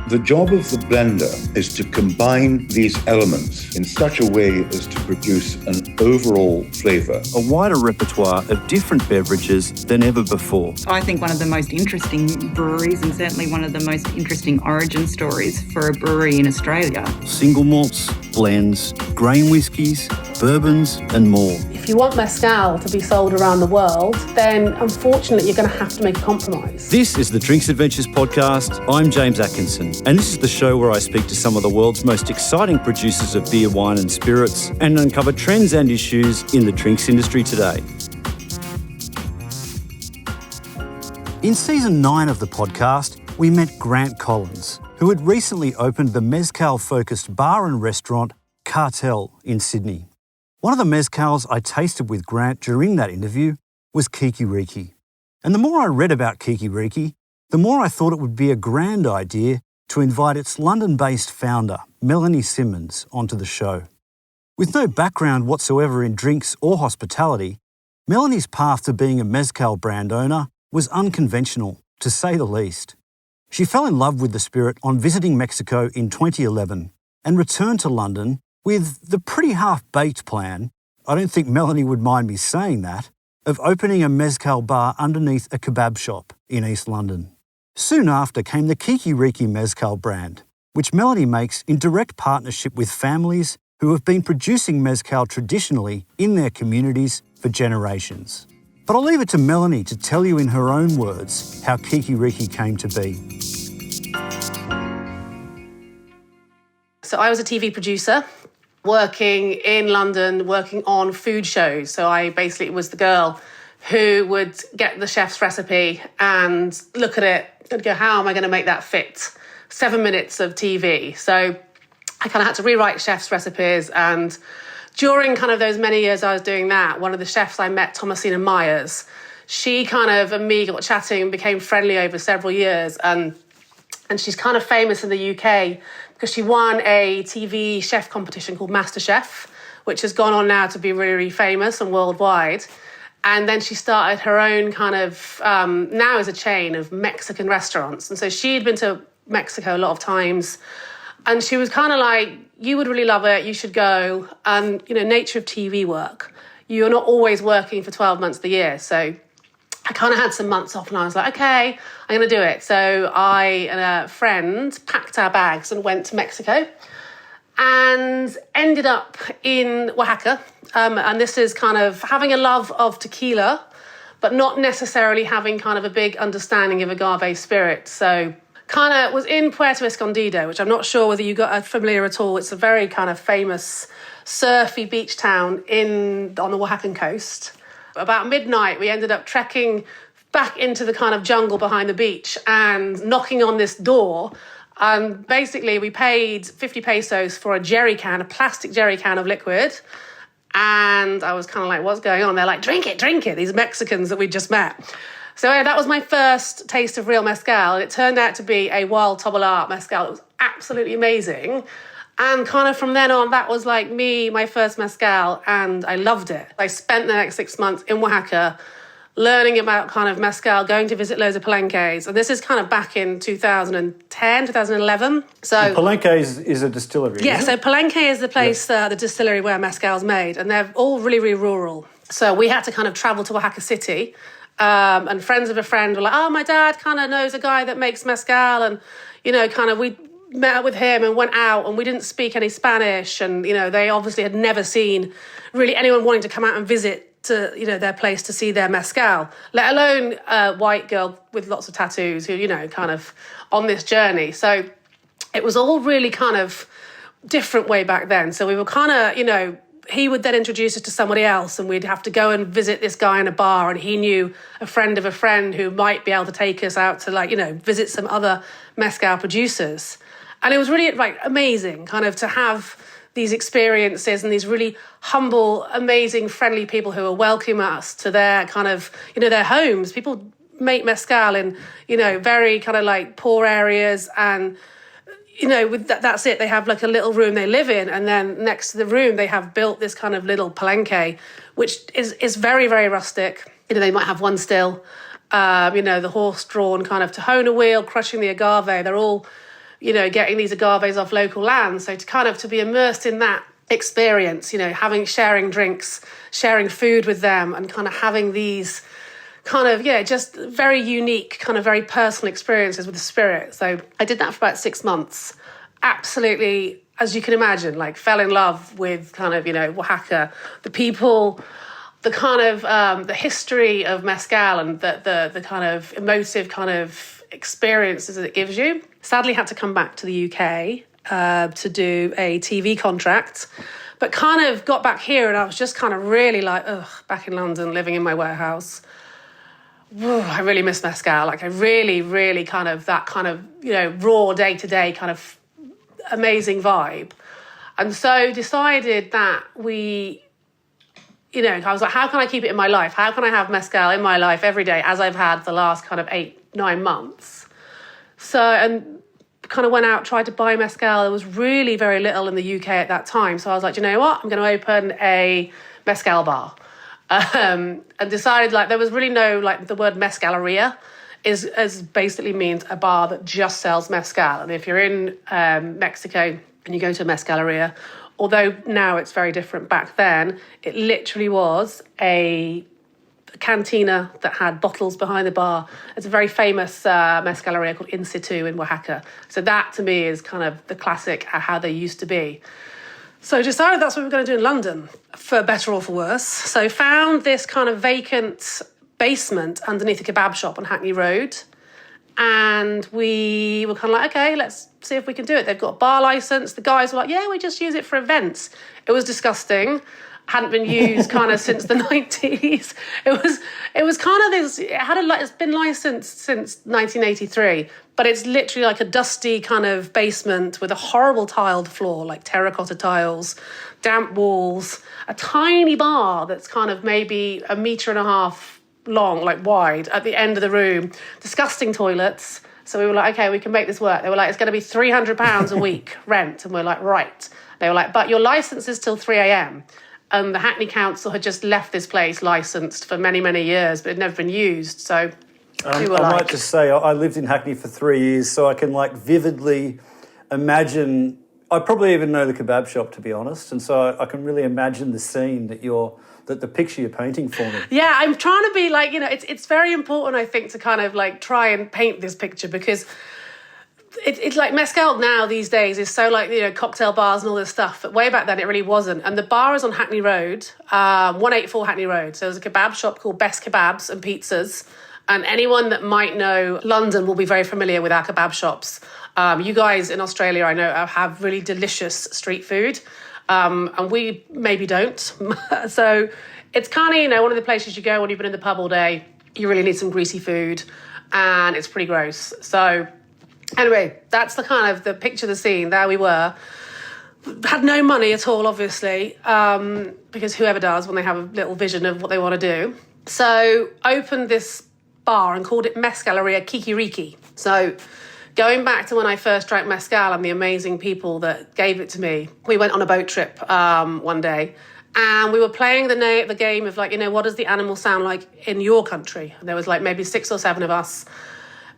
The job of the blender is to combine these elements in such a way as to produce an overall flavour. A wider repertoire of different beverages than ever before. I think one of the most interesting breweries, and certainly one of the most interesting origin stories for a brewery in Australia. Single malts, blends, grain whiskies, bourbons and more. If you want mezcal to be sold around the world, then unfortunately you're going to have to make a compromise. This is the Drinks Adventures podcast. I'm James Atkinson, and this is the show where I speak to some of the world's most exciting producers of beer, wine and spirits and uncover trends and issues in the drinks industry today. In season 9 of the podcast, we met Grant Collins, who had recently opened the mezcal-focused bar and restaurant Cartel in Sydney. One of the mezcals I tasted with Grant during that interview was Quiquiriqui. And the more I read about Quiquiriqui, the more I thought it would be a grand idea to invite its London-based founder, Melanie Symonds, onto the show. With no background whatsoever in drinks or hospitality, Melanie's path to being a mezcal brand owner was unconventional, to say the least. She fell in love with the spirit on visiting Mexico in 2011 and returned to London with the pretty half-baked plan, I don't think Melanie would mind me saying that, of opening a mezcal bar underneath a kebab shop in East London. Soon after came the Quiquiriqui Mezcal brand, which Melanie makes in direct partnership with families who have been producing mezcal traditionally in their communities for generations. But I'll leave it to Melanie to tell you in her own words how Quiquiriqui came to be. So I was a TV producer working in London, working on food shows. So I basically was the girl who would get the chef's recipe and look at it and go, how am I going to make that fit? 7 minutes of TV. So I kind of had to rewrite chef's recipes. And during kind of those many years I was doing that, one of the chefs I met, Thomasina Myers, she kind of and me got chatting and became friendly over several years. And she's kind of famous in the UK because she won a TV chef competition called MasterChef, which has gone on now to be really, really famous and worldwide. And then she started her own kind of, now is a chain of Mexican restaurants. And so she'd been to Mexico a lot of times. And she was kind of like, you would really love it, you should go. And, you know, nature of TV work. You're not always working for 12 months of the year. So I kind of had some months off and I was like, okay, I'm going to do it. So I and a friend packed our bags and went to Mexico and ended up in Oaxaca. And this is kind of having a love of tequila, but not necessarily having kind of a big understanding of agave spirit. So kind of was in Puerto Escondido, which I'm not sure whether you got familiar at all. It's a very kind of famous surfy beach town on the Oaxacan coast. About midnight, we ended up trekking back into the kind of jungle behind the beach and knocking on this door. And basically, we paid 50 pesos for a plastic jerry can of liquid. And I was kind of like, what's going on? They're like, drink it, these Mexicans that we just met. So that was my first taste of real mezcal. And it turned out to be a wild Tobalá mezcal. It was absolutely amazing. And kind of from then on, that was like my first mezcal, and I loved it. I spent the next 6 months in Oaxaca learning about kind of mezcal, going to visit loads of palenques. And this is kind of back in 2010, 2011. So And Palenque is a distillery, yeah, isn't so Palenque is the place, the distillery where mezcal's made, and they're all really, really rural. So we had to kind of travel to Oaxaca City, and friends of a friend were like, oh, my dad kind of knows a guy that makes mezcal, and, you know, kind of we met up with him and went out, and we didn't speak any Spanish, and, you know, they obviously had never seen really anyone wanting to come out and visit to, you know, their place to see their mezcal, let alone a white girl with lots of tattoos who, you know, kind of on this journey. So it was all really kind of different way back then. So we were kind of, you know, he would then introduce us to somebody else, and we'd have to go and visit this guy in a bar, and he knew a friend of a friend who might be able to take us out to, like, you know, visit some other mezcal producers. And it was really, like, amazing kind of to have these experiences and these really humble, amazing, friendly people who are welcoming us to their kind of, you know, their homes. People make mezcal in, you know, very kind of like poor areas, and, you know, with that's it. They have like a little room they live in, and then next to the room they have built this kind of little palenque, which is very, very rustic. You know, they might have one still, you know, the horse-drawn kind of Tahona wheel, crushing the agave. They're all getting these agaves off local land. So to be immersed in that experience, sharing drinks, sharing food with them, and kind of having these just very unique, kind of very personal experiences with the spirit. So I did that for about 6 months. Absolutely, as you can imagine, like fell in love with kind of, Oaxaca, the people, the kind of the history of mezcal and the kind of emotive kind of experiences that it gives you. Sadly, had to come back to the UK to do a TV contract, but kind of got back here and I was just kind of really like, back in London, living in my warehouse. Whoa, I really miss mezcal. Like I really, really kind of that kind of, raw day-to-day kind of amazing vibe. And so decided that I was like, how can I keep it in my life? How can I have mezcal in my life every day as I've had the last kind of 8-9 months? So, and kind of went out, tried to buy mezcal. There was really very little in the UK at that time. So I was like, you know what? I'm going to open a mezcal bar. And decided there was really no, the word mezcaleria is basically means a bar that just sells mezcal. And if you're in Mexico and you go to a mezcaleria, although now it's very different, back then, it literally was a cantina that had bottles behind the bar. It's a very famous mezcaleria called In Situ in Oaxaca. So that to me is kind of the classic how they used to be. So decided that's what we were going to do in London, for better or for worse. So found this kind of vacant basement underneath a kebab shop on Hackney Road. And we were kind of like, okay, let's see if we can do it. They've got a bar license. The guys were like, yeah, we just use it for events. It was disgusting. Hadn't been used kind of since the 90s. It was kind of this, it's been licensed since 1983, but it's literally like a dusty kind of basement with a horrible tiled floor, like terracotta tiles, damp walls, a tiny bar that's kind of maybe 1.5 meters long, like wide at the end of the room, disgusting toilets. So we were like, okay, we can make this work. They were like, it's going to be £300 a week rent. And we're like, right. They were like, but your license is till 3 a.m. And the Hackney Council had just left this place licensed for many, many years, but it had never been used. So we were I might just say, I lived in Hackney for 3 years, so I can vividly imagine. I probably even know the kebab shop, to be honest, and so I can really imagine the scene that the picture you're painting for me. Yeah, I'm trying to be it's very important, I think, to kind of try and paint this picture, because it's like mezcal now these days is so cocktail bars and all this stuff, but way back then it really wasn't. And the bar is on Hackney Road, 184 Hackney Road. So there's a kebab shop called Best Kebabs and Pizzas. And anyone that might know London will be very familiar with our kebab shops. You guys in Australia, I know, have really delicious street food. And we maybe don't. So it's kind of, one of the places you go when you've been in the pub all day, you really need some greasy food, and it's pretty gross. So anyway, that's the kind of the picture, the scene. There we were. Had no money at all, obviously, because whoever does when they have a little vision of what they want to do. So opened this bar and called it Mezcaleria Quiquiriqui. So going back to when I first drank mezcal and the amazing people that gave it to me, we went on a boat trip one day, and we were playing the game of what does the animal sound like in your country? And there was maybe 6 or 7 of us.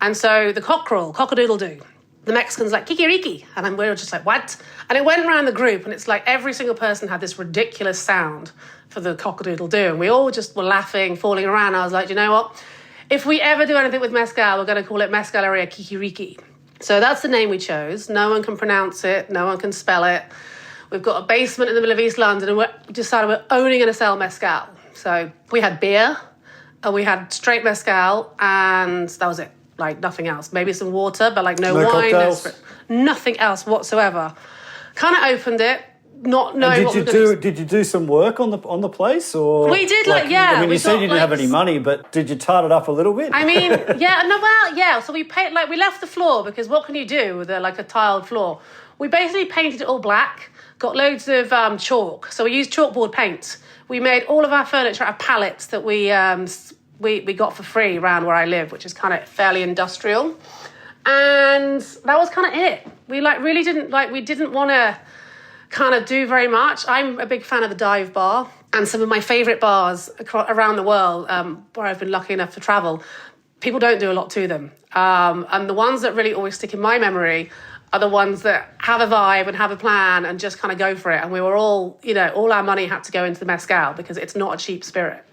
And so the cock-a-doodle-doo. The Mexicans Quiquiriqui. And we were just like, what? And it went around the group, and it's every single person had this ridiculous sound for the cock-a-doodle-doo. And we all just were laughing, falling around. I was like, you know what? If we ever do anything with mezcal, we're going to call it Mezcaleria Quiquiriqui. So that's the name we chose. No one can pronounce it. No one can spell it. We've got a basement in the middle of East London, and we decided we're only going to sell mezcal. So we had beer, and we had straight mezcal, and that was it. Nothing else. Maybe some water, but no wine. Cocktails? Nothing else whatsoever. Kind of opened it, not knowing what we were going to do. Did you do some work on the place, or we did? yeah. I mean, you said you didn't have any money, but did you tart it up a little bit? I mean, yeah, no, well, yeah. So we paid we left the floor, because what can you do with a tiled floor? We basically painted it all black. Got loads of chalk. So we used chalkboard paint. We made all of our furniture out of pallets that we got for free around where I live, which is kind of fairly industrial. And that was kind of it. We really didn't we didn't want to kind of do very much. I'm a big fan of the dive bar, and some of my favourite bars around the world where I've been lucky enough to travel, people don't do a lot to them. And the ones that really always stick in my memory are the ones that have a vibe and have a plan and just kind of go for it. And we were all, all our money had to go into the mezcal because it's not a cheap spirit.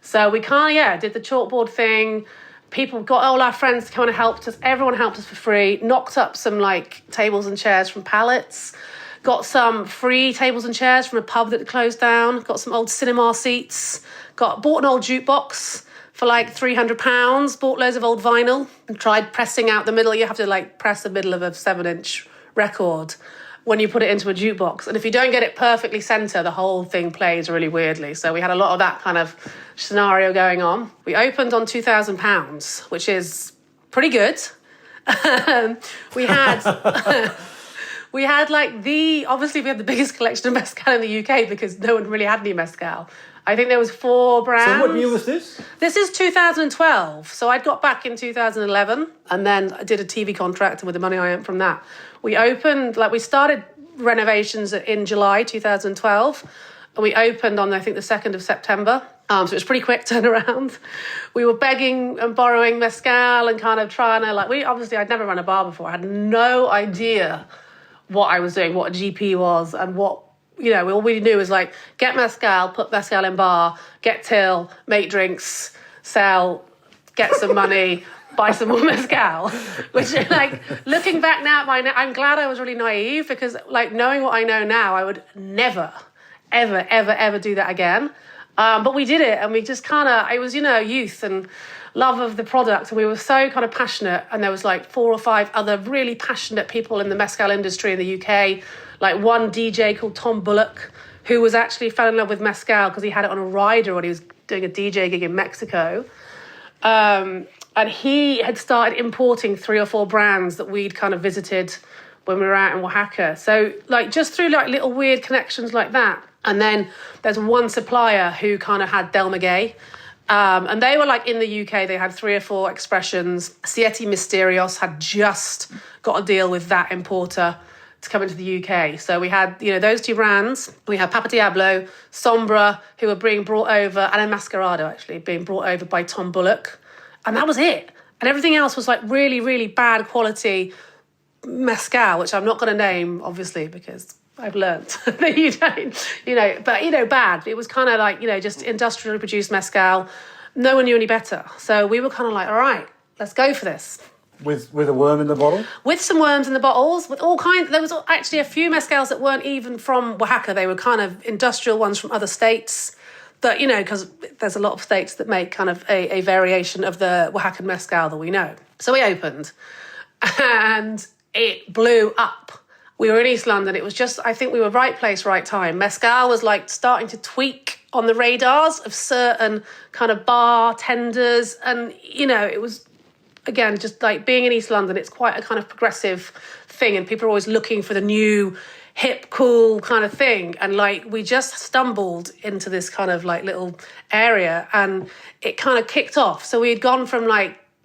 So we did the chalkboard thing. People got all our friends to come and helped us. Everyone helped us for free. Knocked up some tables and chairs from pallets. Got some free tables and chairs from a pub that closed down. Got some old cinema seats. Bought an old jukebox for £300. Bought loads of old vinyl and tried pressing out the middle. You have to press the middle of a 7-inch record when you put it into a jukebox. And if you don't get it perfectly centre, the whole thing plays really weirdly. So we had a lot of that kind of scenario going on. We opened on £2,000, which is pretty good. we had obviously we had the biggest collection of mezcal in the UK because no one really had any mezcal. I think there was 4 brands. So what year was this? This is 2012. So I'd got back in 2011 and then I did a TV contract, and with the money I earned from that, we opened, we started renovations in July 2012 and we opened on, I think, the 2nd of September. So it was pretty quick turnaround. We were begging and borrowing mezcal and kind of trying to, I'd never run a bar before. I had no idea what I was doing, what a GP was and what, all we knew was get mezcal, put mezcal in bar, get till, make drinks, sell, get some money, buy some more mezcal. Which, looking back now, I'm glad I was really naive because, knowing what I know now, I would never, ever, ever, ever do that again. But we did it, and we just it was, youth and love of the product, and we were so kind of passionate, and there was 4 or 5 other really passionate people in the mezcal industry in the UK, one DJ called Tom Bullock, who was actually fell in love with mezcal because he had it on a rider when he was doing a DJ gig in Mexico. And he had started importing 3 or 4 brands that we'd kind of visited when we were out in Oaxaca. So just through little weird connections like that. And then there's one supplier who kind of had Del Maguey. And they were in the UK, they had 3 or 4 expressions. Siete Misterios had just got a deal with that importer to come into the UK. So we had, those 2 brands. We had Papa Diablo, Sombra, who were being brought over, and a Mascarado, actually, being brought over by Tom Bullock. And that was it. And everything else was really, really bad quality mezcal, which I'm not going to name, obviously, because I've learnt that you don't, but, bad. It was kind of just industrially produced mezcal. No one knew any better. So we were kind of all right, let's go for this. With a worm in the bottle? With some worms in the bottles, with all kinds. There was actually a few mezcals that weren't even from Oaxaca. They were kind of industrial ones from other states. That, because there's a lot of states that make kind of a variation of the Oaxacan mezcal that we know. So we opened and it blew up. We were in East London. It was just, I think we were right place, right time. Mezcal was starting to tweak on the radars of certain kind of bartenders. And, it was, again, just being in East London, it's quite a kind of progressive thing. And people are always looking for the new, hip, cool kind of thing. And we just stumbled into this kind of little area and it kind of kicked off. So we had gone from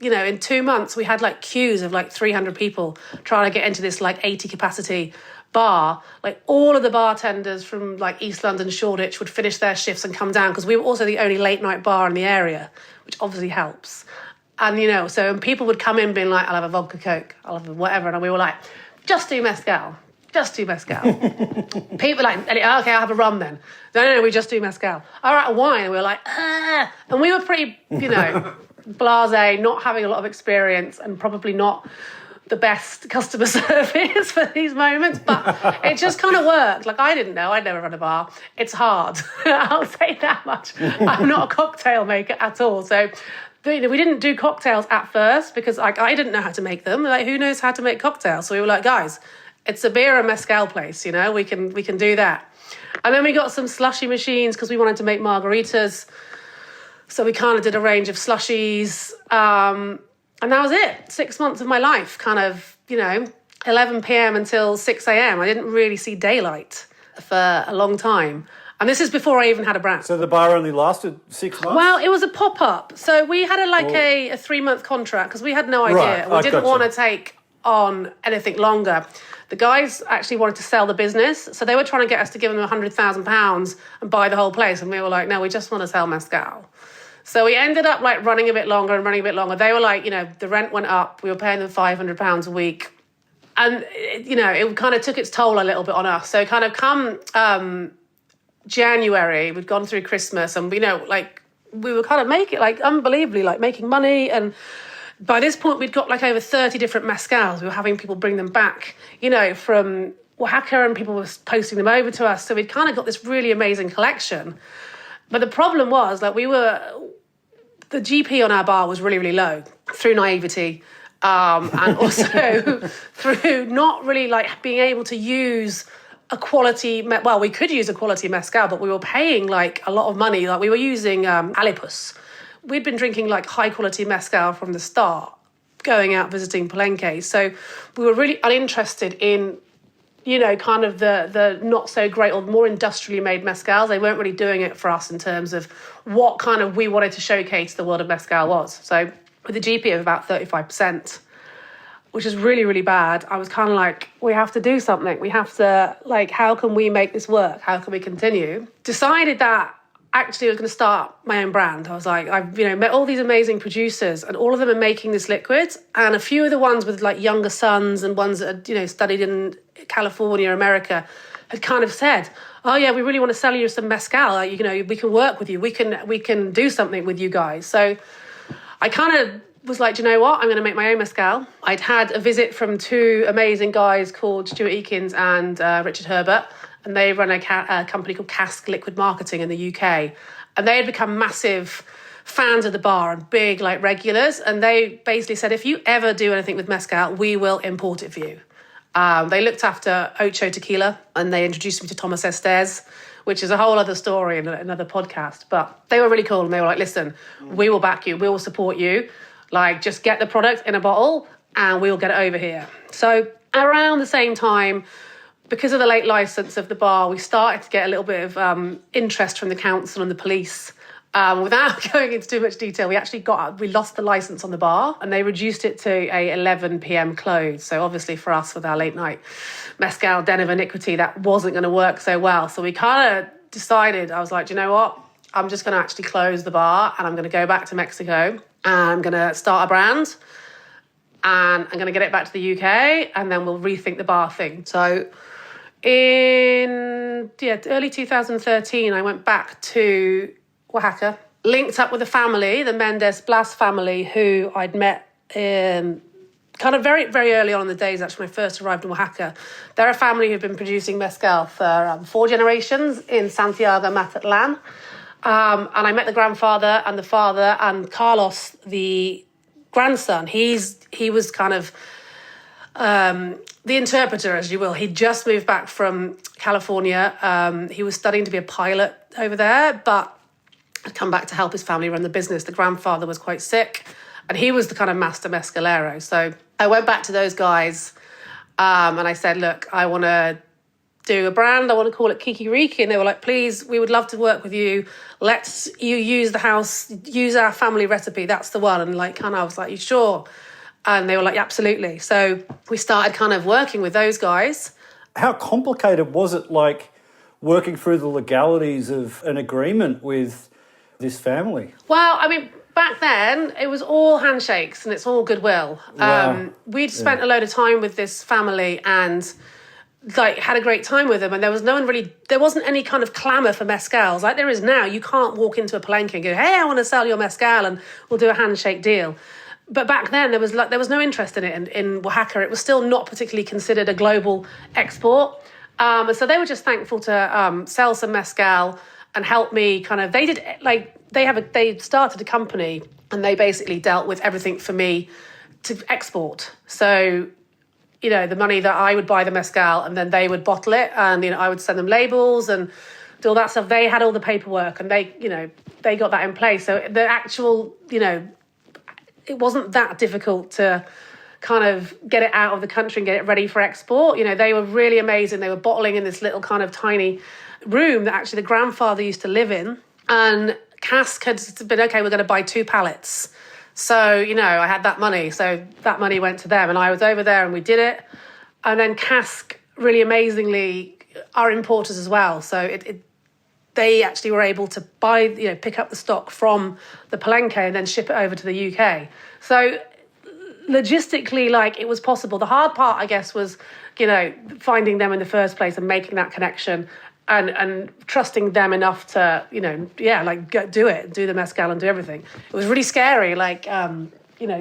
in 2 months, we had queues of 300 people trying to get into this 80 capacity bar. All of the bartenders from East London, Shoreditch would finish their shifts and come down because we were also the only late night bar in the area, which obviously helps. And, so people would come in being I'll have a vodka Coke, I'll have whatever. And we were just do mezcal. Just do mezcal. People okay, I'll have a rum then. No, we just do mezcal. All right, a wine. And we were And we were pretty, blasé, not having a lot of experience and probably not the best customer service for these moments, but it just kind of worked. I didn't know. I'd never run a bar. It's hard. I'll say that much. I'm not a cocktail maker at all. So we didn't do cocktails at first because I didn't know how to make them. Who knows how to make cocktails? So we were guys, it's a beer and mezcal place, we can do that. And then we got some slushy machines because we wanted to make margaritas. So we kind of did a range of slushies. And that was it. 6 months of my life, kind of, 11 p.m. until 6 a.m. I didn't really see daylight for a long time. And this is before I even had a brand. So the bar only lasted 6 months? Well, it was a pop-up. So we had a 3-month contract because we had no idea. Right, we didn't want to take on anything longer. The guys actually wanted to sell the business. So they were trying to get us to give them £100,000 and buy the whole place. And we were no, we just want to sell mezcal. So we ended up running a bit longer. They were the rent went up. We were paying them £500 a week. And, it kind of took its toll a little bit on us. So kind of come January, we'd gone through Christmas and, we were kind of unbelievably, making money. And by this point, we'd got over 30 different mezcals. We were having people bring them back, from Oaxaca, and people were posting them over to us. So we'd kind of got this really amazing collection. But the problem was, the GP on our bar was really, really low through naivety. And also through not really being able to use a quality, we could use a quality mezcal, but we were paying a lot of money. We were using Alipus. We'd been drinking high quality mezcal from the start, going out visiting Palenque. So we were really uninterested in, kind of the not so great or more industrially made mezcals. They weren't really doing it for us in terms of what kind of we wanted to showcase the world of mezcal was. So with a GP of about 35%, which is really, really bad, I was kind of we have to do something. We have to, how can we make this work? How can we continue? Decided that actually I was going to start my own brand. I was I've, met all these amazing producers, and all of them are making this liquid. And a few of the ones with younger sons and ones that had, studied in California, America, had kind of said, oh yeah, we really want to sell you some mezcal. We can work with you. We can do something with you guys. So I kind of was do you know what? I'm going to make my own mezcal. I'd had a visit from two amazing guys called Stuart Eakins and Richard Herbert, and they run a company called Cask Liquid Marketing in the UK. And they had become massive fans of the bar and big regulars. And they basically said, if you ever do anything with mezcal, we will import it for you. They looked after Ocho Tequila, and they introduced me to Thomas Estes, which is a whole other story in another podcast. But they were really cool, and they were listen, we will back you, we will support you. Just get the product in a bottle and we'll get it over here. So around the same time, because of the late licence of the bar, we started to get a little bit of interest from the council and the police. Without going into too much detail, we lost the licence on the bar, and they reduced it to a 11 p.m. close. So obviously for us, with our late night mezcal den of iniquity, that wasn't going to work so well. So we kind of decided, I was do you know what? I'm just going to actually close the bar, and I'm going to go back to Mexico, and I'm going to start a brand, and I'm going to get it back to the UK, and then we'll rethink the bar thing. So in early 2013, I went back to Oaxaca, linked up with a family, the Mendez Blas family, who I'd met kind of very, very early on in the days, actually, when I first arrived in Oaxaca. They're a family who've been producing mezcal for 4 generations in Santiago Matatlan. And I met the grandfather and the father, and Carlos, the grandson. He was kind of the interpreter, as you will. He'd just moved back from California. He was studying to be a pilot over there, but had come back to help his family run the business. The grandfather was quite sick, and he was the kind of master mezcalero. So I went back to those guys, and I said, look, I want to do a brand. I want to call it Quiquiriqui. And they were please, we would love to work with you. Let's you use the house, use our family recipe. That's the one. And I was you sure? And they were yeah, absolutely. So we started kind of working with those guys. How complicated was it, working through the legalities of an agreement with this family? Well, back then it was all handshakes and it's all goodwill. Wow. We'd spent a load of time with this family and had a great time with them, and there wasn't any kind of clamour for mezcals like there is now. You can't walk into a Palenque and go, hey, I want to sell your mezcal and we'll do a handshake deal. But back then there was no interest in it in Oaxaca. It was still not particularly considered a global export. So they were just thankful to sell some mezcal and help me they started a company, and they basically dealt with everything for me to export. So the money that I would buy the mezcal, and then they would bottle it, and I would send them labels and do all that stuff. They had all the paperwork, and they got that in place. So the actual, it wasn't that difficult to kind of get it out of the country and get it ready for export. They were really amazing. They were bottling in this little kind of tiny room that actually the grandfather used to live in, and Cask had been, okay, we're going to buy 2 pallets. So, I had that money. So that money went to them, and I was over there and we did it. And then Cask, really amazingly, are importers as well. So they actually were able to buy, pick up the stock from the Palenque and then ship it over to the UK. So logistically, like, it was possible. The hard part, I guess, was, finding them in the first place and making that connection and trusting them enough to, go do it, do the mezcal and do everything. It was really scary, like,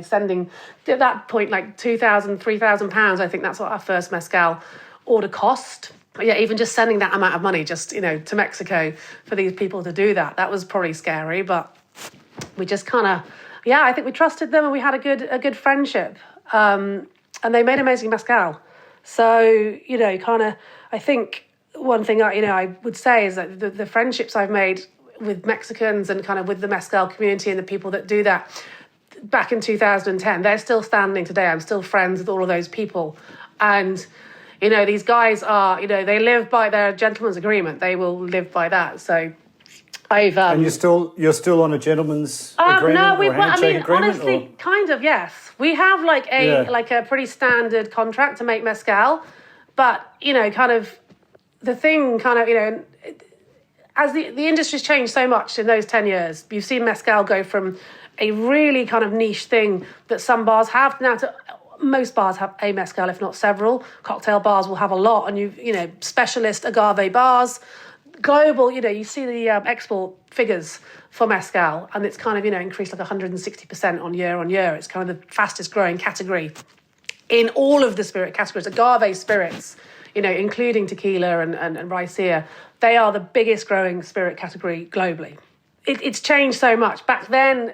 sending, at that point, like £2,000, £3,000. I think that's what our first mezcal order cost. But yeah, even just sending that amount of money just, to Mexico for these people to do that was probably scary. But we just kind of, I think we trusted them and we had a good friendship. And they made amazing mezcal. So, I think one thing I would say is that the friendships I've made with Mexicans and kind of with the mezcal community and the people that do that back in 2010, they're still standing today. I'm still friends with all of those people. And, these guys are, they live by their gentleman's agreement. They will live by that. So I've... and you're still on a gentleman's agreement or handshake agreement? Honestly, kind of, yes. We have like a pretty standard contract to make mezcal. But, kind of the thing kind of, as the industry's changed so much in those 10 years, you've seen mezcal go from a really kind of niche thing that some bars have now to most bars have a mezcal, if not several. Cocktail bars will have a lot, and specialist agave bars, global. You see the export figures for mezcal, and it's kind of increased like 160% on year. It's kind of the fastest growing category in all of the spirit categories. Agave spirits, including tequila and raicilla, they are the biggest growing spirit category globally. It's changed so much. Back then,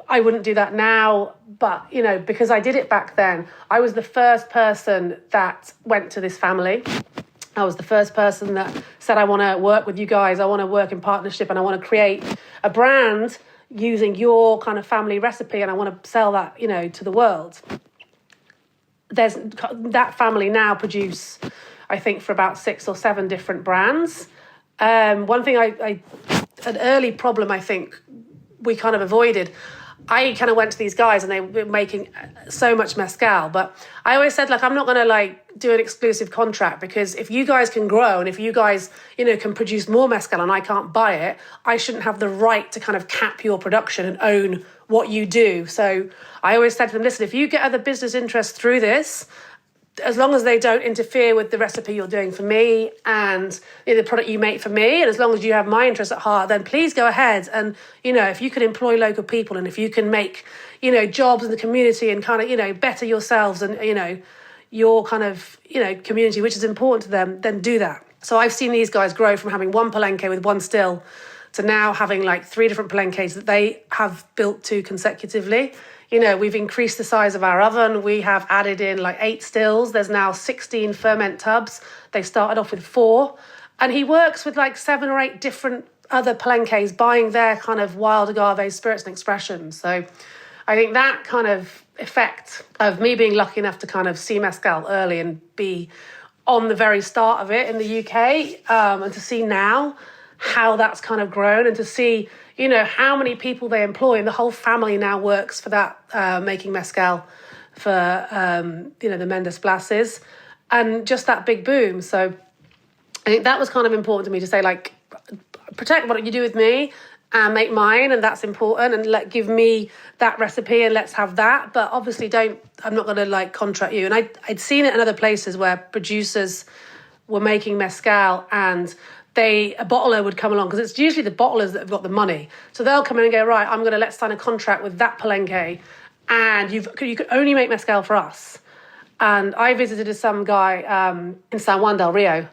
I wouldn't do that now, but, because I did it back then, I was the first person that went to this family. I was the first person that said, I want to work with you guys, I want to work in partnership, and I want to create a brand using your kind of family recipe, and I want to sell that, to the world. There's that family now produce, I think, for about 6 or 7 different brands. One thing an early problem I think we kind of avoided, I kind of went to these guys and they were making so much mezcal, but I always said, I'm not going to do an exclusive contract, because if you guys can grow and if you guys, can produce more mezcal and I can't buy it, I shouldn't have the right to kind of cap your production and own what you do. So I always said to them, listen, if you get other business interests through this, as long as they don't interfere with the recipe you're doing for me and the product you make for me, and as long as you have my interests at heart, then please go ahead. And, if you can employ local people and if you can make, jobs in the community and kind of, better yourselves and, your kind of, community, which is important to them, then do that. So I've seen these guys grow from having one palenque with one still to now having 3 different palenques that they have built to consecutively. We've increased the size of our oven. We have added in 8 stills. There's now 16 ferment tubs. They started off with 4. And he works with 7 or 8 different other palenques buying their kind of wild agave spirits and expressions. So I think that kind of effect of me being lucky enough to kind of see mezcal early and be on the very start of it in the UK, and to see now how that's kind of grown and to see how many people they employ, and the whole family now works for that, making mezcal for, the Mendes Blases, and just that big boom. So I think that was kind of important to me to say, protect what you do with me and make mine, and that's important, and give me that recipe and let's have that. But obviously I'm not going to contract you. And I'd seen it in other places where producers were making mezcal and a bottler would come along, because it's usually the bottlers that have got the money. So they'll come in and go, right, let's sign a contract with that palenque, and you can only make mezcal for us. And I visited some guy in San Juan del Rio,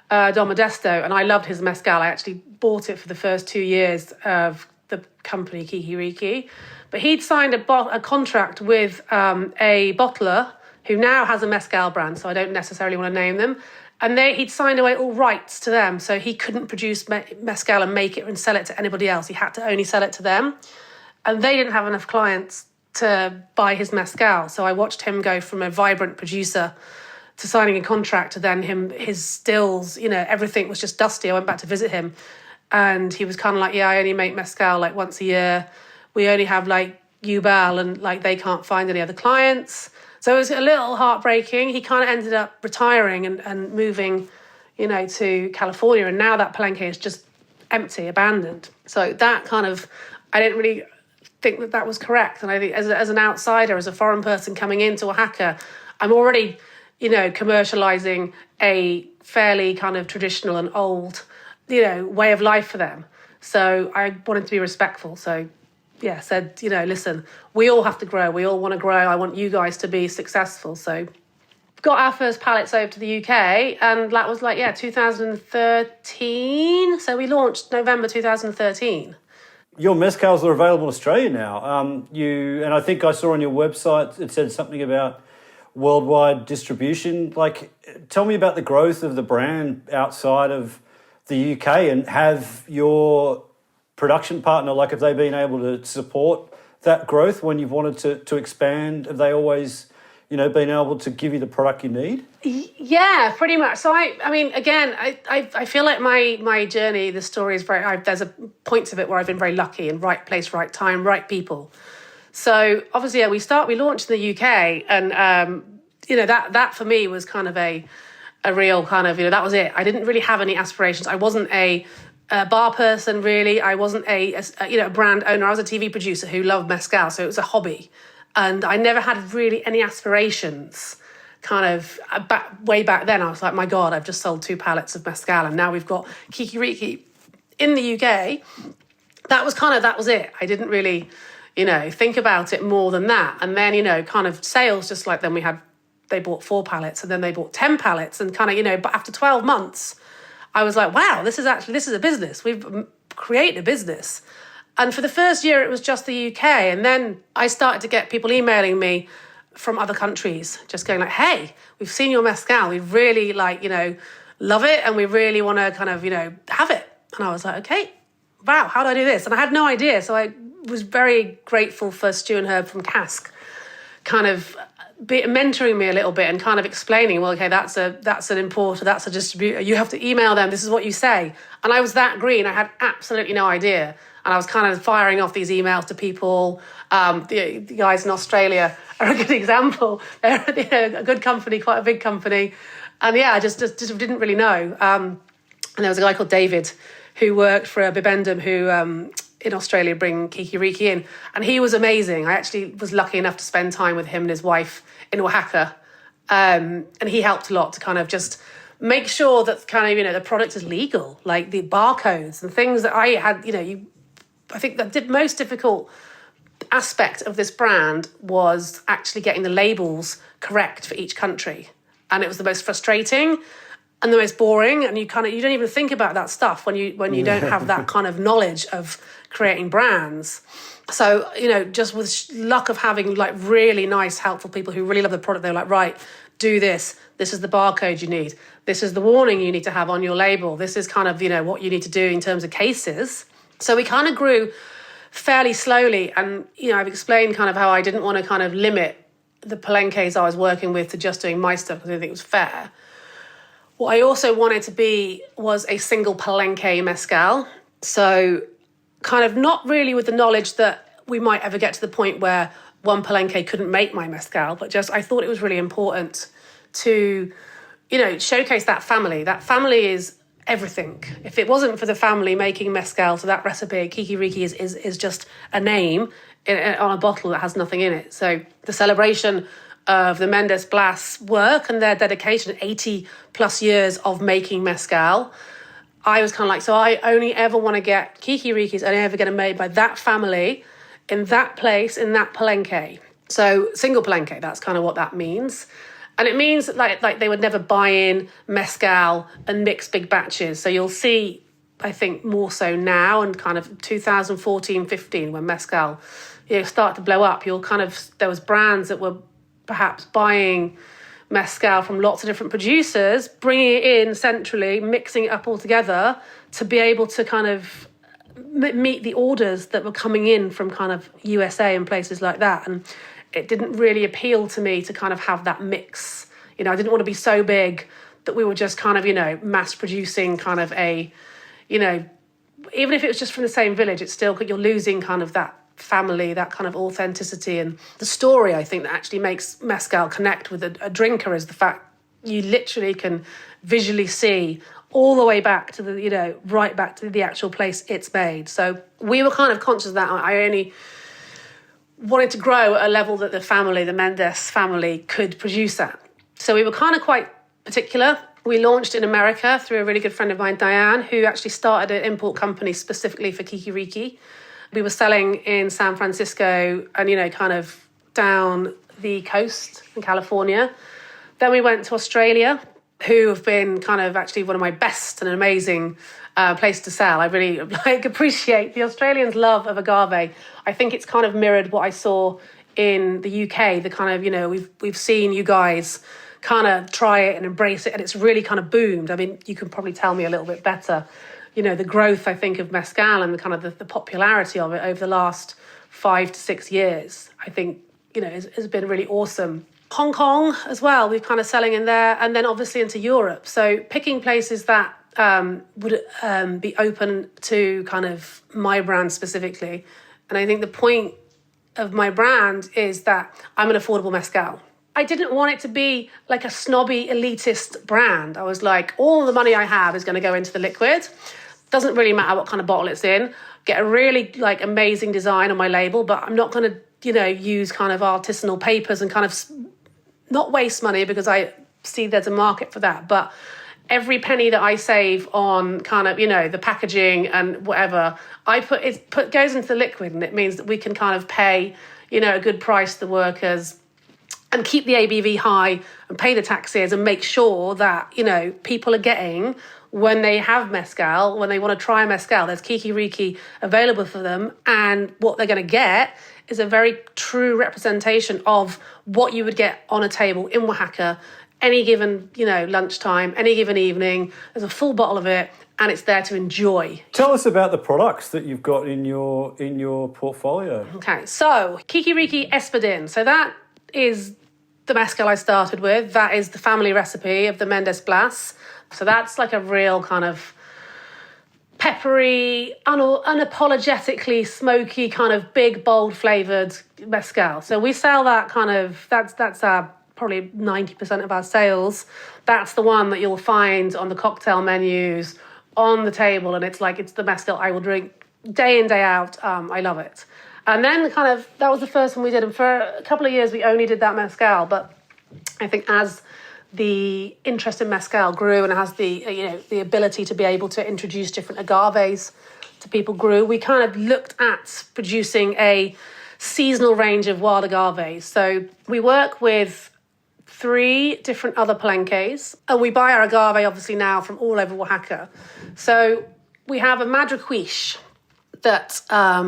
Don Modesto, and I loved his mezcal. I actually bought it for the first 2 years of the company Quiquiriqui. But he'd signed a contract with a bottler who now has a mezcal brand, so I don't necessarily want to name them. And he'd signed away all rights to them, so he couldn't produce mezcal and make it and sell it to anybody else. He had to only sell it to them. And they didn't have enough clients to buy his mezcal. So I watched him go from a vibrant producer to signing a contract to then his stills, everything was just dusty. I went back to visit him and he was kind of I only make mezcal once a year. We only have Ubal and they can't find any other clients. So it was a little heartbreaking. He kind of ended up retiring and moving, to California. And now that palenque is just empty, abandoned. So that kind of, I didn't really think that was correct. And I think as an outsider, as a foreign person coming into Oaxaca, I'm already, commercializing a fairly kind of traditional and old, way of life for them. So I wanted to be respectful. So said, listen, we all have to grow. We all want to grow. I want you guys to be successful. So got our first pallets over to the UK, and that was 2013. So we launched November 2013. Your mezcals are available in Australia now. And I think I saw on your website it said something about worldwide distribution. Tell me about the growth of the brand outside of the UK, and have your production partner, have they been able to support that growth when you've wanted to expand? Have they always, been able to give you the product you need? Yeah, pretty much. So I feel like my journey, the story is there's a points of it where I've been very lucky, in right place, right time, right people. So obviously, we launched in the UK, and that for me was kind of a real kind of, that was it. I didn't really have any aspirations. I wasn't a bar person, really. I wasn't a brand owner. I was a TV producer who loved mezcal, so it was a hobby. And I never had really any aspirations. Kind of way back then, I was like, my God, I've just sold 2 pallets of mezcal, and now we've got Quiquiriqui in the UK. That was it. I didn't really, think about it more than that. And then, kind of sales, just like then they bought 4 pallets, and then they bought 10 pallets, and kind of, but after 12 months, I was like, wow, this is a business. We've created a business. And for the first year, it was just the UK. And then I started to get people emailing me from other countries, just going hey, we've seen your mezcal. We really love it. And we really want to kind of, have it. And I was like, okay, wow, how do I do this? And I had no idea. So I was very grateful for Stu and Herb from Cask, kind of mentoring me a little bit and kind of explaining, well, okay, that's an importer, that's a distributor. You have to email them. This is what you say. And I was that green. I had absolutely no idea. And I was kind of firing off these emails to people. The guys in Australia are a good example. They're a good company, quite a big company. And I just didn't really know. And there was a guy called David who worked for Bibendum who in Australia bring Quiquiriqui in. And he was amazing. I actually was lucky enough to spend time with him and his wife in Oaxaca. And he helped a lot to kind of just make sure that kind of, the product is legal, like the barcodes and things that I had, I think the most difficult aspect of this brand was actually getting the labels correct for each country. And it was the most frustrating and the most boring. And you don't even think about that stuff when you don't have that kind of knowledge of creating brands. So, just with luck of having really nice, helpful people who really love the product, they're like, right, do this. This is the barcode you need. This is the warning you need to have on your label. This is kind of, what you need to do in terms of cases. So we kind of grew fairly slowly. And, I've explained kind of how I didn't want to kind of limit the palenques I was working with to just doing my stuff because I didn't think it was fair. What I also wanted to be was a single palenque mezcal. So kind of not really with the knowledge that we might ever get to the point where one palenque couldn't make my mezcal, but just I thought it was really important to, showcase that family. That family is everything. If it wasn't for the family making mezcal, so that recipe, Quiquiriqui, is just a name on a bottle that has nothing in it. So the celebration of the Mendes Blas work and their dedication, 80 plus years of making mezcal, I was kind of so I only ever want to get Quiquiriquis, only ever get them made by that family in that place, in that palenque. So single palenque, that's kind of what that means. And it means like they would never buy in mezcal and mix big batches. So you'll see, I think, more so now and kind of 2014, 15, when mezcal start to blow up, there was brands that were perhaps buying mezcal from lots of different producers, bringing it in centrally, mixing it up all together to be able to kind of meet the orders that were coming in from kind of USA and places like that. And it didn't really appeal to me to kind of have that mix. I didn't want to be so big that we were just kind of, mass producing kind of a, even if it was just from the same village, it's still, you're losing kind of that family, that kind of authenticity. And the story, I think, that actually makes mezcal connect with a drinker is the fact you literally can visually see all the way back to the, right back to the actual place it's made. So we were kind of conscious of that. I only wanted to grow at a level that the Mendes family could produce at. So we were kind of quite particular. We launched in America through a really good friend of mine, Diane, who actually started an import company specifically for Quiquiriqui. We were selling in San Francisco and, kind of down the coast in California. Then we went to Australia, who have been kind of actually one of my best and amazing place to sell. I really appreciate the Australians' love of agave. I think it's kind of mirrored what I saw in the UK. The kind of, we've seen you guys kind of try it and embrace it, and it's really kind of boomed. I mean, you can probably tell me a little bit better. The growth, I think, of mezcal and the kind of the popularity of it over the last 5 to 6 years, I think, has been really awesome. Hong Kong as well, we're kind of selling in there, and then obviously into Europe. So picking places that would be open to kind of my brand specifically. And I think the point of my brand is that I'm an affordable mezcal. I didn't want it to be like a snobby, elitist brand. I was like, all the money I have is going to go into the liquid. Doesn't really matter what kind of bottle it's in. Get a really amazing design on my label, but I'm not going to, use kind of artisanal papers and kind of not waste money, because I see there's a market for that. But every penny that I save on kind of, the packaging and whatever, goes into the liquid, and it means that we can kind of pay, a good price to the workers and keep the ABV high and pay the taxes and make sure that, people are getting, when they have mezcal, when they want to try a mezcal, there's Quiquiriqui available for them. And what they're going to get is a very true representation of what you would get on a table in Oaxaca, any given, lunchtime, any given evening. There's a full bottle of it, and it's there to enjoy. Tell us about the products that you've got in your portfolio. Okay, so Quiquiriqui Espadin. So that is the mezcal I started with. That is the family recipe of the Mendes Blas. So that's like a real kind of peppery, unapologetically smoky, kind of big, bold flavoured mezcal. So we sell that kind of, that's our probably 90% of our sales. That's the one that you'll find on the cocktail menus, on the table, and it's the mezcal I will drink day in, day out. I love it. And then that was the first one we did. And for a couple of years, we only did that mezcal. But I think as the interest in mezcal grew, and as the ability to be able to introduce different agaves to people grew, we kind of looked at producing a seasonal range of wild agaves. So we work with 3 different other palenques, and we buy our agave obviously now from all over Oaxaca. So we have a Madriquiche that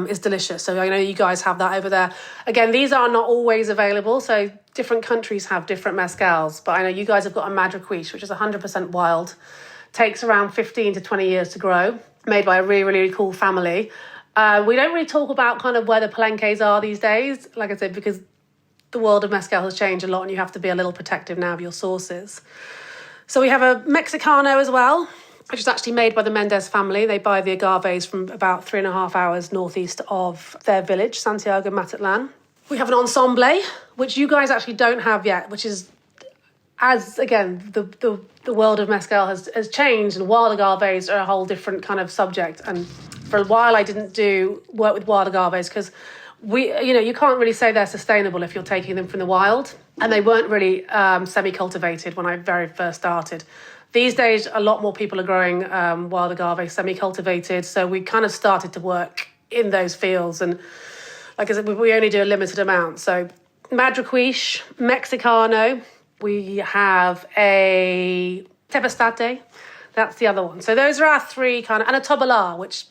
is delicious. So I know you guys have that over there. Again, these are not always available, so different countries have different mezcals, but I know you guys have got a Madriquiche, which is 100% wild. Takes around 15 to 20 years to grow, made by a really, really cool family. We don't really talk about kind of where the palenques are these days, like I said, because the world of mezcal has changed a lot and you have to be a little protective now of your sources. So we have a Mexicano as well, which is actually made by the Mendes family. They buy the agaves from about 3.5 hours northeast of their village, Santiago Matatlan. We have an Ensemble, which you guys actually don't have yet, which is, as again, the world of mezcal has changed, and wild agaves are a whole different kind of subject. And for a while I didn't do work with wild agaves because you can't really say they're sustainable if you're taking them from the wild. And they weren't really semi-cultivated when I very first started. These days, a lot more people are growing wild agave semi-cultivated. So we kind of started to work in those fields. And like I said, we only do a limited amount. So Madriquiche, Mexicano, we have a Tepestate. That's the other one. So those are our 3 kind of, and a Tobalar, which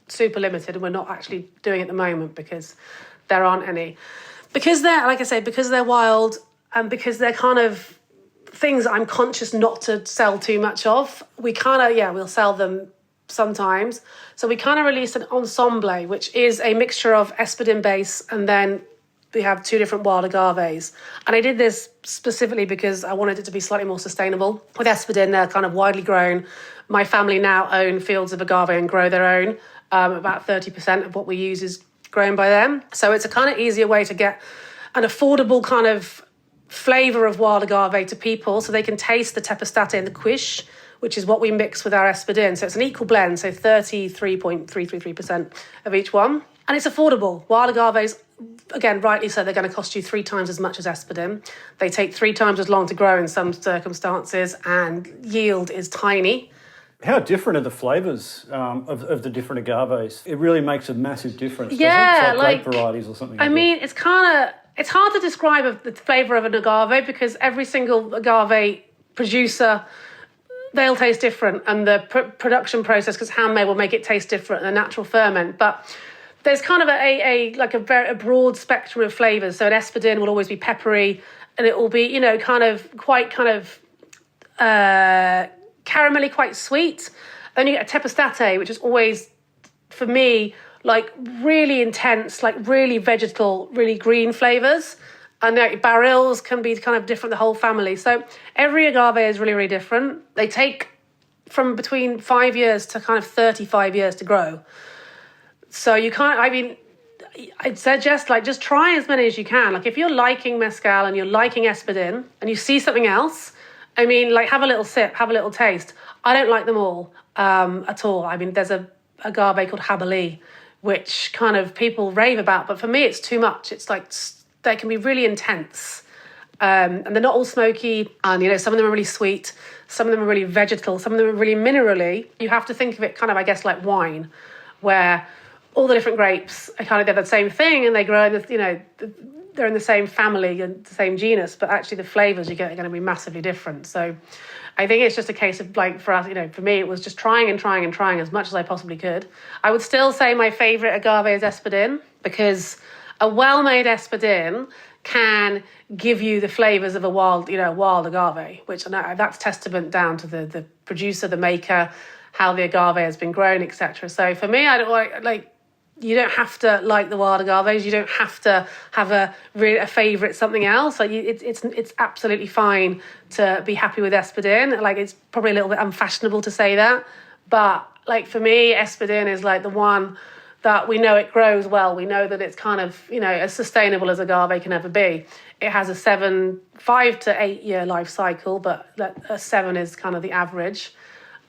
super limited, and we're not actually doing at the moment because there aren't any. Because they're, like I say, because they're wild and because they're kind of things I'm conscious not to sell too much of, we kind of, we'll sell them sometimes. So we kind of released an Ensemble, which is a mixture of Espadin base, and then we have 2 different wild agaves. And I did this specifically because I wanted it to be slightly more sustainable. With Espadin, they're kind of widely grown. My family now own fields of agave and grow their own. About 30% of what we use is grown by them. So it's a kind of easier way to get an affordable kind of flavour of wild agave to people so they can taste the Tepestate and the Quiche, which is what we mix with our Espadin. So it's an equal blend, so 33.333% of each one. And it's affordable. Wild agaves, again, rightly so, they're going to cost you 3 times as much as Espadin. They take 3 times as long to grow in some circumstances, and yield is tiny. How different are the flavours of the different agaves? It really makes a massive difference, doesn't it? Yeah, It's like grape varieties or something. I mean, it's hard to describe the flavour of an agave because every single agave producer, they'll taste different, and the production process, because handmade, will make it taste different, and the natural ferment. But there's kind of a broad spectrum of flavours. So an Espadin will always be peppery, and it will be, you know, quite caramelly, quite sweet. Then you get a tepestate, which is always, for me, like really intense, like really vegetal, really green flavours. And barrels can be kind of different, the whole family. So every agave is really, really different. They take from between 5 years to kind of 35 years to grow. So you can't, I mean, I'd suggest like just try as many as you can. Like if you're liking mezcal and you're liking Espadin and you see something else, I mean, like have a little sip, have a little taste. I don't like them all at all. I mean, there's a agave called Jabali, which kind of people rave about, but for me it's too much. It's like, they can be really intense. And they're not all smoky. And, you know, some of them are really sweet. Some of them are really vegetal. Some of them are really minerally. You have to think of it kind of, I guess, like wine, where all the different grapes are kind of, they're the same thing and they grow in the, you know, they're in the same family and the same genus, but actually the flavours you get are going to be massively different. So I think it's just a case of, like, for us, you know, for me, it was just trying as much as I possibly could. I would still say my favourite agave is Espadin, because a well-made Espadin can give you the flavours of a wild agave, which I know that's testament down to the producer, the maker, how the agave has been grown, etc. So for me, I don't like you don't have to like the wild agaves. You don't have to have a favourite something else. Like it's absolutely fine to be happy with Espadin. Like it's probably a little bit unfashionable to say that, but like for me, Espadin is like the one that we know it grows well. We know that it's kind of, you know, as sustainable as agave can ever be. It has a 5 to 8 year life cycle, but a 7 is kind of the average.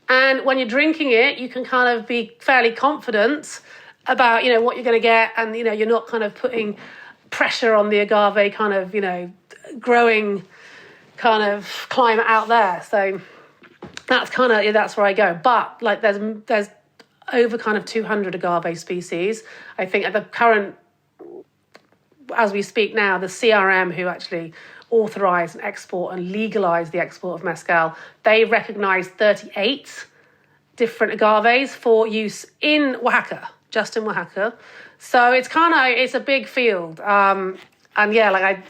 And when you're drinking it, you can kind of be fairly confident about, you know, what you're going to get, and, you know, you're not kind of putting pressure on the agave kind of, you know, growing kind of climate out there. So that's kind of, that's where I go. But like there's over kind of 200 agave species. I think at the current, as we speak now, the CRM, who actually authorise and export and legalise the export of mezcal, they recognise 38 different agaves for use in Oaxaca, just in Oaxaca. So it's a big field. And yeah, like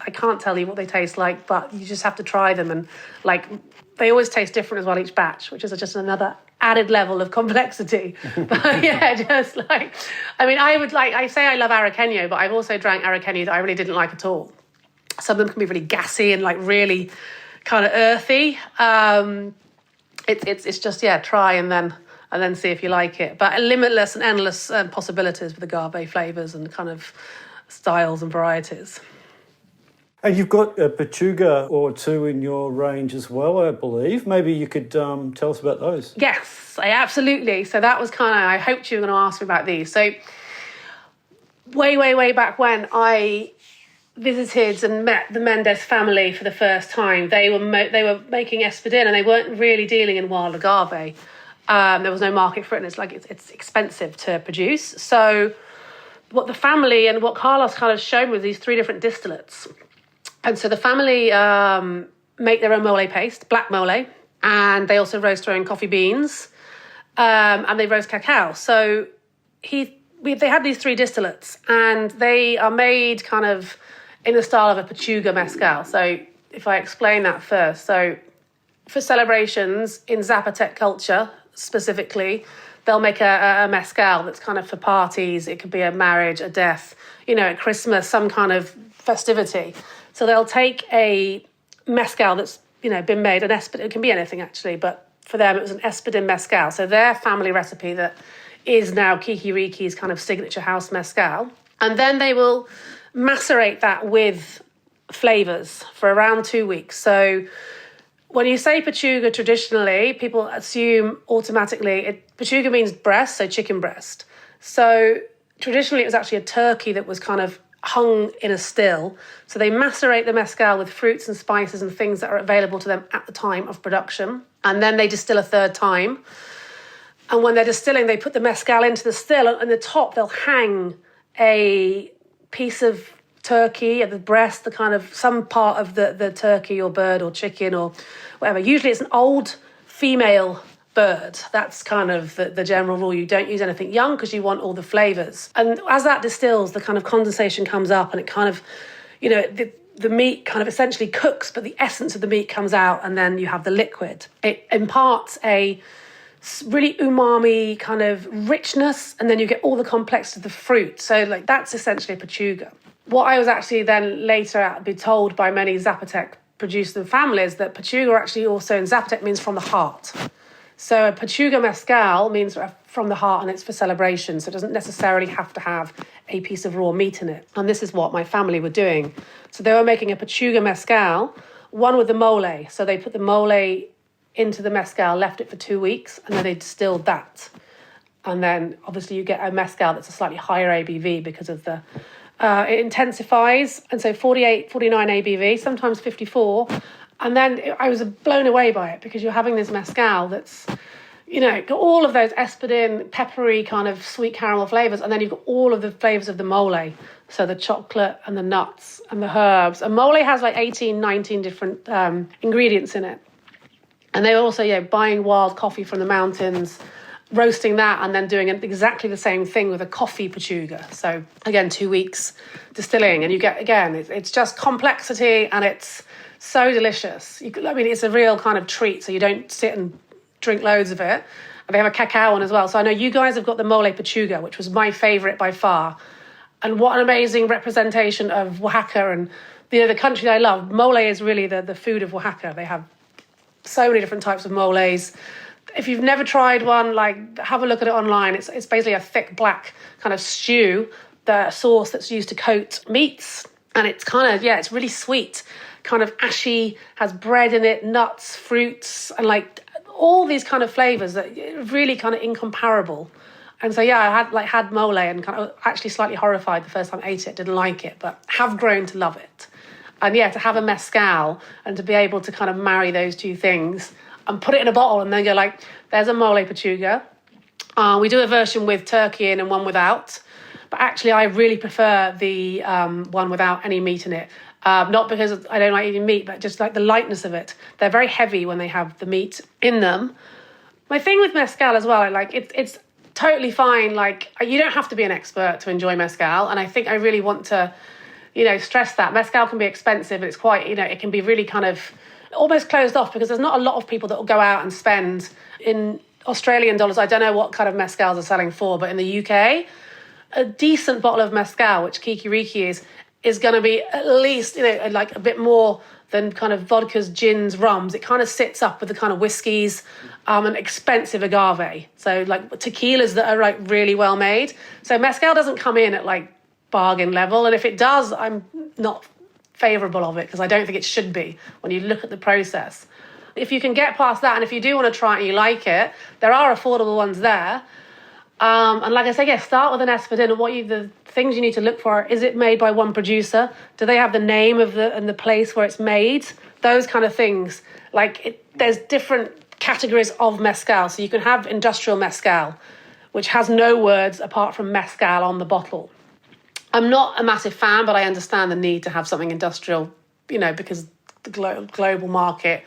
I can't tell you what they taste like, but you just have to try them. And like, they always taste different as well, each batch, which is just another added level of complexity. But yeah, just like, I mean, I say I love Araqueño, but I've also drank Araqueño that I really didn't like at all. Some of them can be really gassy and like really kind of earthy. It's just, yeah, try and then see if you like it. But limitless and endless possibilities with agave flavours and kind of styles and varieties. And you've got a Pechuga or two in your range as well, I believe. Maybe you could tell us about those. Yes, absolutely. So that was kind of, I hoped you were going to ask me about these. So way back when I visited and met the Mendez family for the first time, they were making Espadin, and they weren't really dealing in wild agave. There was no market for it, and it's expensive to produce. So what the family and what Carlos kind of showed me was these 3 different distillates. And so the family make their own mole paste, black mole, and they also roast their own coffee beans, and they roast cacao. So they had these 3 distillates, and they are made kind of in the style of a Pechuga mezcal. So if I explain that first, so for celebrations in Zapotec culture specifically, they'll make a mezcal that's kind of for parties. It could be a marriage, a death, you know, at Christmas, some kind of festivity. So they'll take a mezcal that's, you know, been made, an Espadin, it can be anything actually, but for them it was an Espadin mezcal. So their family recipe that is now Quiquiriqui's kind of signature house mezcal. And then they will macerate that with flavours for around 2 weeks. So when you say Pechuga traditionally, people assume automatically, Pechuga means breast, so chicken breast. So traditionally it was actually a turkey that was kind of hung in a still. So they macerate the mezcal with fruits and spices and things that are available to them at the time of production. And then they distill a third time. And when they're distilling, they put the mezcal into the still, and at the top they'll hang a piece of turkey at the breast, the kind of some part of the turkey or bird or chicken or whatever. Usually it's an old female bird. That's kind of the general rule. You don't use anything young because you want all the flavours. And as that distills, the kind of condensation comes up, and it kind of, the meat kind of essentially cooks, but the essence of the meat comes out, and then you have the liquid. It imparts a really umami kind of richness, and then you get all the complexity of the fruit. So that's essentially a pechuga. What I was actually then later be told by many Zapotec producers and families, that pechuga actually also in Zapotec means from the heart. So a pechuga mezcal means from the heart, and it's for celebration. So it doesn't necessarily have to have a piece of raw meat in it. And this is what my family were doing. So they were making a pechuga mezcal, one with the mole. So they put the mole into the mezcal, left it for 2 weeks, and then they distilled that. And then obviously you get a mezcal that's a slightly higher ABV because of the... it intensifies, and so 48, 49 ABV, sometimes 54. And then I was blown away by it, because you're having this mezcal that's, got all of those espadin, peppery kind of sweet caramel flavours, and then you've got all of the flavours of the mole. So the chocolate and the nuts and the herbs. And mole has 18, 19 different ingredients in it. And they were also, buying wild coffee from the mountains, roasting that, and then doing exactly the same thing with a coffee pechuga. So again, 2 weeks distilling, and you get, again, it's just complexity, and it's so delicious. It's a real kind of treat, so you don't sit and drink loads of it. And they have a cacao one as well. So I know you guys have got the mole pechuga, which was my favourite by far. And what an amazing representation of Oaxaca and the country that I love. Mole is really the food of Oaxaca. They have so many different types of moles. If you've never tried one, have a look at it online. It's basically a thick black kind of stew, the sauce that's used to coat meats. And it's kind of, it's really sweet, kind of ashy, has bread in it, nuts, fruits, and all these kind of flavours that are really kind of incomparable. And so, I had mole, and kind of actually slightly horrified the first time I ate it, didn't like it, but have grown to love it. And to have a mezcal and to be able to kind of marry those two things and put it in a bottle and then go there's a mole pechuga. We do a version with turkey in and one without. But actually, I really prefer the one without any meat in it. Not because I don't like eating meat, but just the lightness of it. They're very heavy when they have the meat in them. My thing with mezcal as well, it's totally fine. You don't have to be an expert to enjoy mezcal. And I think I really want to, stress that. Mezcal can be expensive, and it's quite, it can be really kind of almost closed off, because there's not a lot of people that will go out and spend in Australian dollars. I don't know what kind of mezcals are selling for, but in the UK, a decent bottle of mezcal, which Quiquiriqui is going to be at least, a bit more than kind of vodkas, gins, rums. It kind of sits up with the kind of whiskies and expensive agave. So tequilas that are really well made. So mezcal doesn't come in at bargain level. And if it does, I'm not favourable of it, because I don't think it should be when you look at the process. If you can get past that, and if you do want to try it and you like it, there are affordable ones there. And like I say, start with an espadin, and the things you need to look for: is it made by one producer? Do they have the name of the place where it's made? Those kind of things. There's different categories of mezcal. So you can have industrial mezcal, which has no words apart from mezcal on the bottle. I'm not a massive fan, but I understand the need to have something industrial, because the global market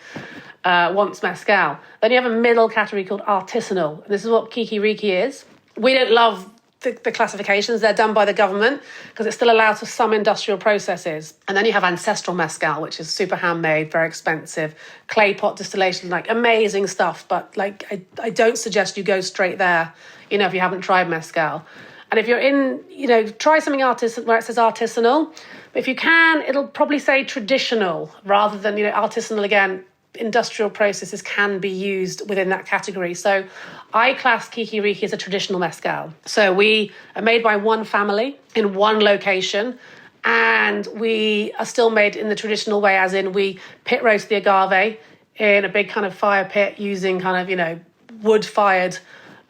wants mezcal. Then you have a middle category called artisanal. And this is what Quiquiriqui is. We don't love the classifications. They're done by the government because it still allows for some industrial processes. And then you have ancestral mezcal, which is super handmade, very expensive, clay pot distillation, amazing stuff. But I don't suggest you go straight there, if you haven't tried mezcal. And if you're in, try something where it says artisanal. But if you can, it'll probably say traditional rather than, artisanal again. Industrial processes can be used within that category. So I class Quiquiriqui as a traditional mezcal. So we are made by one family in one location, and we are still made in the traditional way, as in we pit roast the agave in a big kind of fire pit using kind of, wood-fired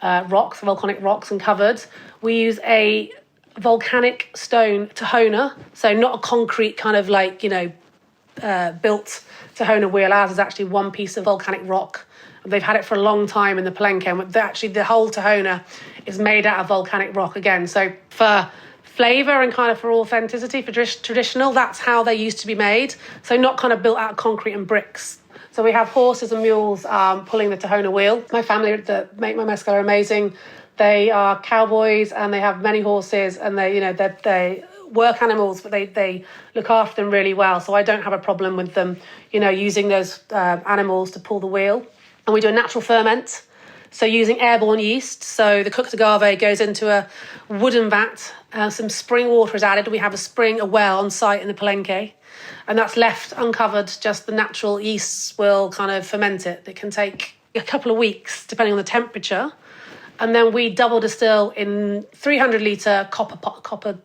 rocks, volcanic rocks, and covered. We use a volcanic stone tahona, so not a concrete kind of like, built tahona wheel. Ours is actually one piece of volcanic rock. They've had it for a long time in the Palenque, and actually the whole tahona is made out of volcanic rock again. So for flavour and kind of for authenticity, for traditional, that's how they used to be made. So not kind of built out of concrete and bricks. So we have horses and mules pulling the tahona wheel. My family that make my mezcal are amazing. They are cowboys and they have many horses, and they work animals, but they look after them really well. So I don't have a problem with them, using those animals to pull the wheel. And we do a natural ferment, so using airborne yeast. So the cooked agave goes into a wooden vat. Some spring water is added. We have a well on site in the Palenque, and that's left uncovered. Just the natural yeasts will kind of ferment it. It can take a couple of weeks, depending on the temperature. And then we double distill in 300-litre copper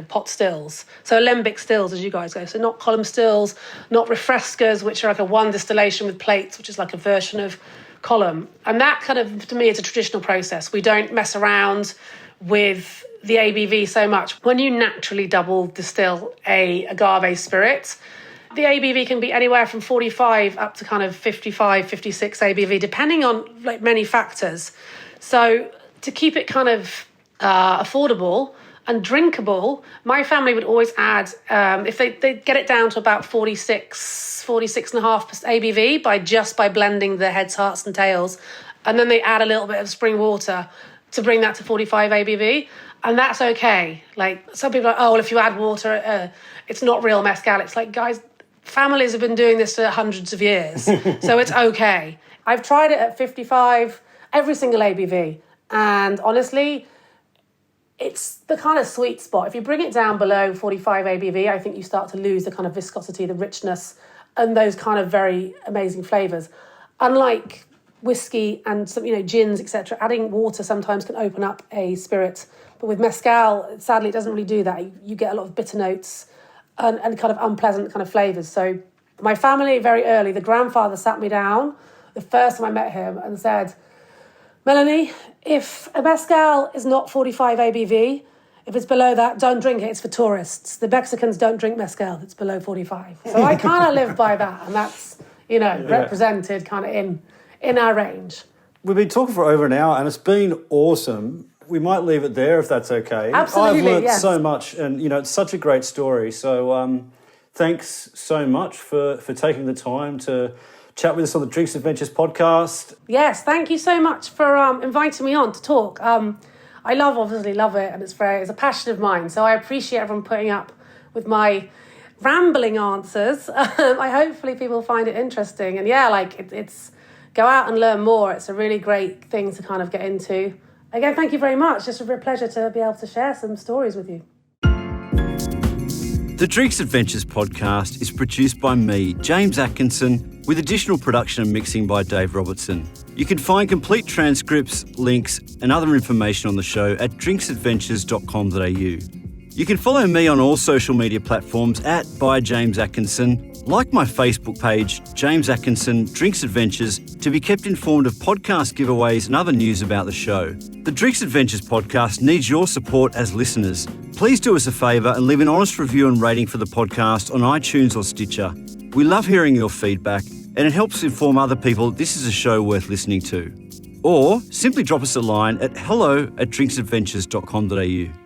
pot stills. So alembic stills, as you guys go. So not column stills, not refrescas, which are like a one distillation with plates, which is like a version of column. And that kind of, to me, is a traditional process. We don't mess around with the ABV so much. When you naturally double distill a agave spirit, the ABV can be anywhere from 45 up to kind of 55, 56 ABV, depending on like many factors. So to keep it kind of affordable and drinkable, my family would always add, if they get it down to about 46 and a half ABV by blending the heads, hearts and tails. And then they add a little bit of spring water to bring that to 45 ABV. And that's okay. Like some people are like, oh, well, if you add water, it's not real mezcal. It's like, guys, families have been doing this for hundreds of years. So it's okay. I've tried it at 55, every single ABV. And honestly, it's the kind of sweet spot. If you bring it down below 45 ABV, I think you start to lose the kind of viscosity, the richness, and those kind of very amazing flavours. Unlike whiskey and some, gins, etc., adding water sometimes can open up a spirit. But with mezcal, sadly, it doesn't really do that. You get a lot of bitter notes and kind of unpleasant kind of flavours. So my family, very early, the grandfather sat me down the first time I met him and said, Melanie, if a mezcal is not 45 ABV, if it's below that, don't drink it. It's for tourists. The Mexicans don't drink mezcal. It's below 45. So I kind of live by that, and that's, represented kind of in our range. We've been talking for over an hour, and it's been awesome. We might leave it there if that's okay. Absolutely, I've learned yes. so much, and, it's such a great story. So thanks so much for taking the time to chat with us on the Drinks Adventures podcast. Yes, thank you so much for inviting me on to talk. I obviously love it, and it's a passion of mine. So I appreciate everyone putting up with my rambling answers. Hopefully people find it interesting. And it's go out and learn more. It's a really great thing to kind of get into. Again, thank you very much. It's a real pleasure to be able to share some stories with you. The Drinks Adventures podcast is produced by me, James Atkinson, with additional production and mixing by Dave Robertson. You can find complete transcripts, links and other information on the show at drinksadventures.com.au. You can follow me on all social media platforms at @ByJamesAtkinson, like my Facebook page, James Atkinson Drinks Adventures, to be kept informed of podcast giveaways and other news about the show. The Drinks Adventures podcast needs your support as listeners. Please do us a favour and leave an honest review and rating for the podcast on iTunes or Stitcher. We love hearing your feedback, and it helps inform other people this is a show worth listening to. Or simply drop us a line at hello@drinksadventures.com.au.